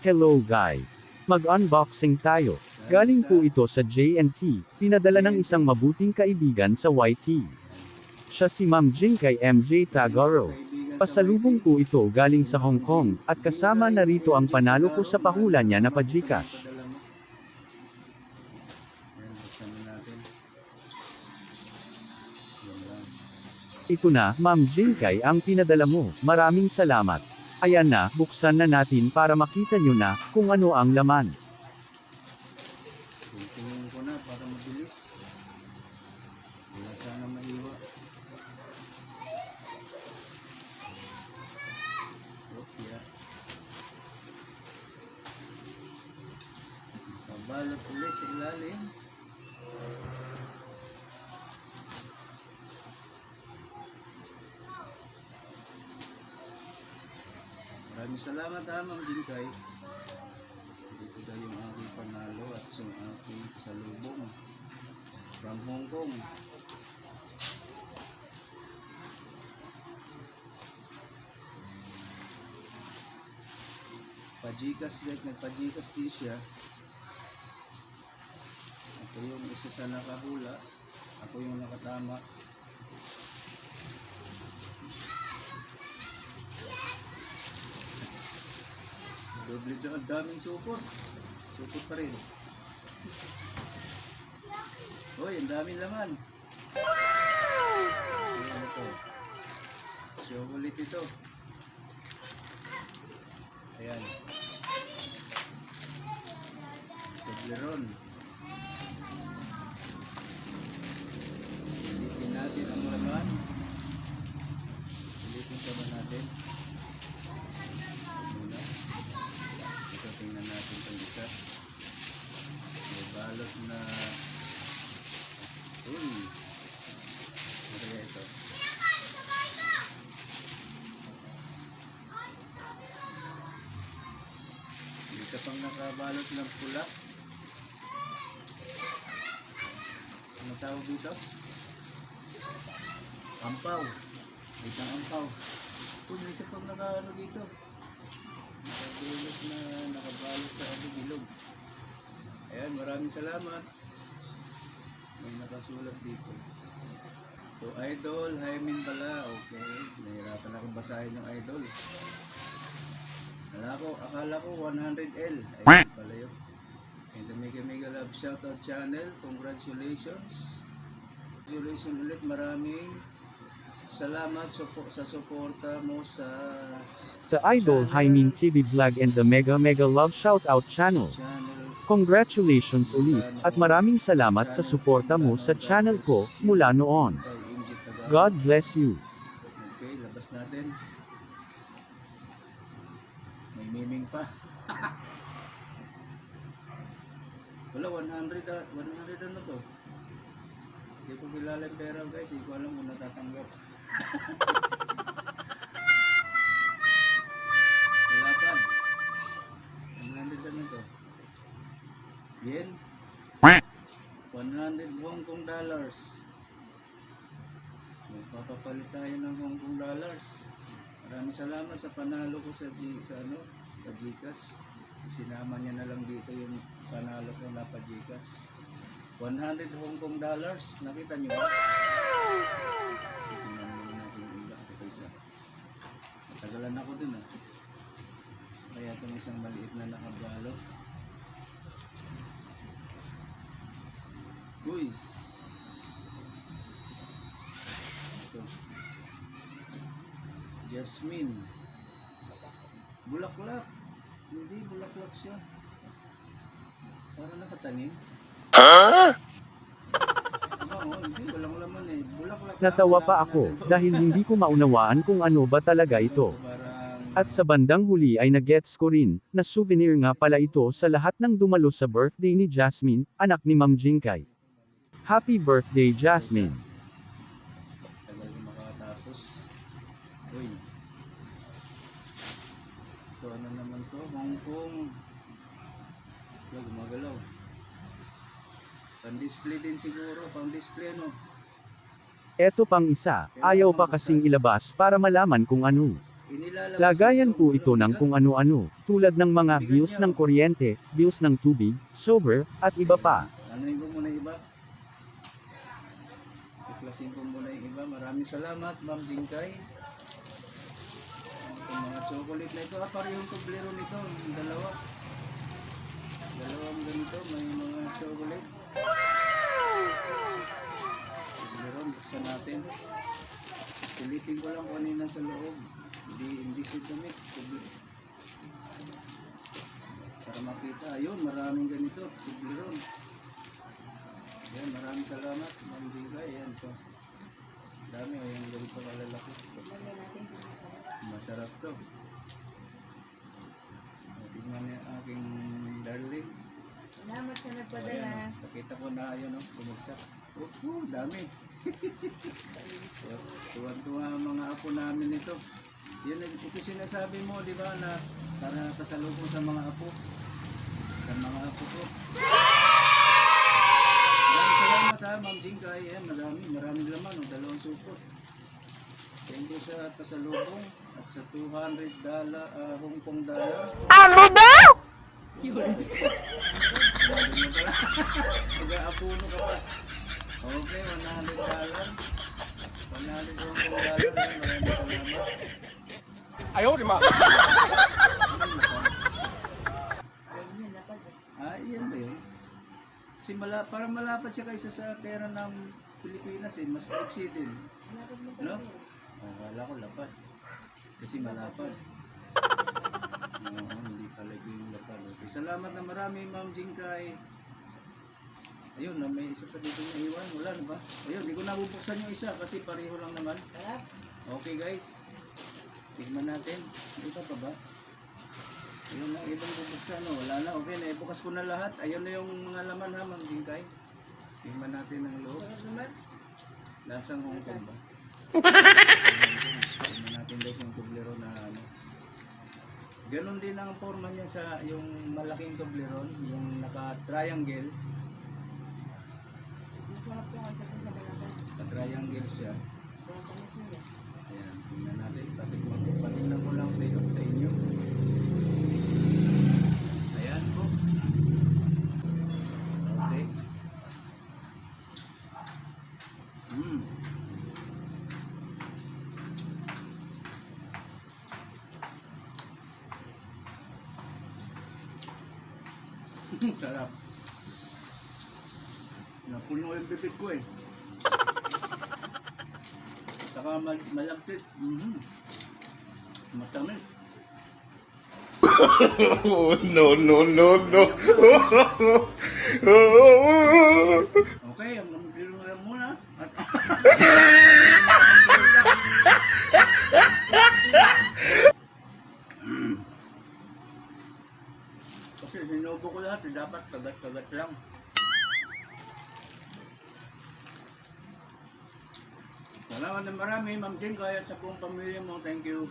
Hello guys! Mag-unboxing tayo. Galing po ito sa J&T, pinadala ng isang mabuting kaibigan sa YT. Siya si Ma'am Jinkay MJ Tagoro. Pasalubong po ito galing sa Hong Kong, at kasama na rito ang panalo ko sa pahula niya na pa-Gcash. Ito na, Ma'am Jinkay, ang pinadala mo. Maraming salamat. Ayan na, buksan na natin para makita nyo na kung ano ang laman. Tingnan ko na para mabilis. Wala sana maiwa. Okay. Pabalot ulit sa ilalim. Maraming salamat Ma'am Jinkay. Dito daw yung aking panalo at yung aking salubong from Hong Kong. Pa-Gcash guys, nagpa-Gcash din siya. Ako yung isa sa nakahula. Ako yung nakatama. Doble dyan, ang daming supot. Supot pa rin. Hoy, ang daming laman. Ayan ito. Chocolate ito. Ayan. Toblerone. Silipin natin ang laman. Silipin ka ba natin? Muna. Ito, tingnan natin itong isa. May balot na... Uy! Ano kaya ito? Dito pang nakabalot ng pula. Ano tawag dito? Ampaw. May isang ampaw. Uy, may isa pang nakaano dito. Nakabulot na nakabalot sa bilog. Ayan, maraming salamat. May nakasulat dito. So, idol, Haimin pala. Okay, nahirapan akong basahin yung idol. Akala ko 100L. Ayun pala yun. And the Mega Love Shoutout Channel. Congratulations. Congratulations ulit. Maraming salamat sa suporta mo sa Idol Haimin TV Vlog and the Mega Love Shoutout Channel. Congratulations ulit, at maraming salamat sa suporta mo sa channel ko mula noon. God bless you. Okay, labas natin. May miming pa. Wala, 100 ano to? Hindi ko kilala yung pera guys, hindi ko alam kung natatanggap. Wala pa. 100 ano to? Yen? 100 Hong Kong dollars. Magpapapalit tayo ng Hong Kong dollars. Maraming salamat sa panalo ko sa Gcash. Sinama niya na lang dito yung panalo ko na pa-Gcash. 100 Hong Kong dollars. Nakita niyo ba? Tingnan mo natin yung iba. Ito isa. Matagalan ako dun ah. Kaya itong isang maliit na nakabalot. Uy! Ito. Jasmine. Bulaklak. Hindi, bulaklak siya. Para nakatanim. Oo, hindi, walang laman eh. Bulaklak. Natawa pa ako, dahil hindi ko maunawaan kung ano ba talaga ito. At sa bandang huli ay nagets ko rin, na souvenir nga pala ito sa lahat ng dumalo sa birthday ni Jasmine, anak ni Ma'am Jinkay. Happy birthday, Jasmine! Tagal ko makatapos. Uy. Ito ano naman to? Hong Kong. Ito, gumagalaw. Pang-display din siguro. Pang-display no? Eto pang isa, ayaw pa kasing ilabas para malaman kung ano. inilalabas Lagayan ko po ito ng bigat. kung ano-ano, tulad ng mga bills ng kuryente, bills ng tubig, sober, at iba pa. Anuhin ko muna yung iba. Iklasin ko muna yung iba. Maraming salamat, Ma'am Jingkay. Itong mga chocolate na ito, parehong tublero nito, yung dalawa. Dalawang ganito, may mga chocolate. Tublero, buksan natin. Silipin ko lang kung ano yung nasa loob. Hindi si damit. Para makita. Ayun, maraming ganito. Tubleron. Ayan, maraming salamat. Ma'am Jingkay. Ayan po. Dami. Ayan, ganito kalalaki. Masarap to. Tingnan niya aking darling. Salamat sa Ayan, nagpadala. nakita ko na ayun, bumagsak. Dami. Tuwan-tuwa ang mga apo namin ito. Yan, ito sinasabi mo, di ba, na para kasalubong sa mga apo. Sa mga apo ko. Maraming salamat ha, Ma'am Jingkay. Ayan, maraming laman. Dalawang supot. Thank you sa kasalubong at sa $200 Hong Kong dollar. Ano daw? Mag-aapuno ka pa. Okay, $100. $100 Hong Kong dollar. Maraming salamat. Ayaw, di ma. Yan ba yun? Kasi para malapad siya kaysa sa pera ng Pilipinas eh. Mas maiksi din. No? Akala ko lapad. Kasi malapad. Hindi pala yung lapad. Okay. Salamat na marami, Ma'am Jingkay. Ayun, may isa pa dito na iwan. Wala na ba? Ayun, di ko nabubuksan yung isa kasi pareho lang naman. Okay guys. Tignan natin. Ito pa ba? Ayun na, ibang bubuksan. No? Wala na. Okay na, ibukas ko na lahat. Ayun na yung mga laman ha, Ma'am Jingkay. Tignan natin ang loob. Lasang Hong Kong ba? Tignan natin guys yung tublero na ano. Ganon din ang forma niya sa yung malaking tobleron, yung naka-triangle. Naka-triangle siya. Ayan, tingnan natin. Patingnan ko lang sa inyo. Ayan po. Okay. Sarap. Napuno yung bibig ko eh. Saka malapit. Matamis. No, no, no, no. Okay, ang mambilong lang muna. At kasi sinubo ko lahat, dapat kagat-kagat lang. Salamat na marami, Ma'am Jingkay at sa buong pamilya mo. Thank you.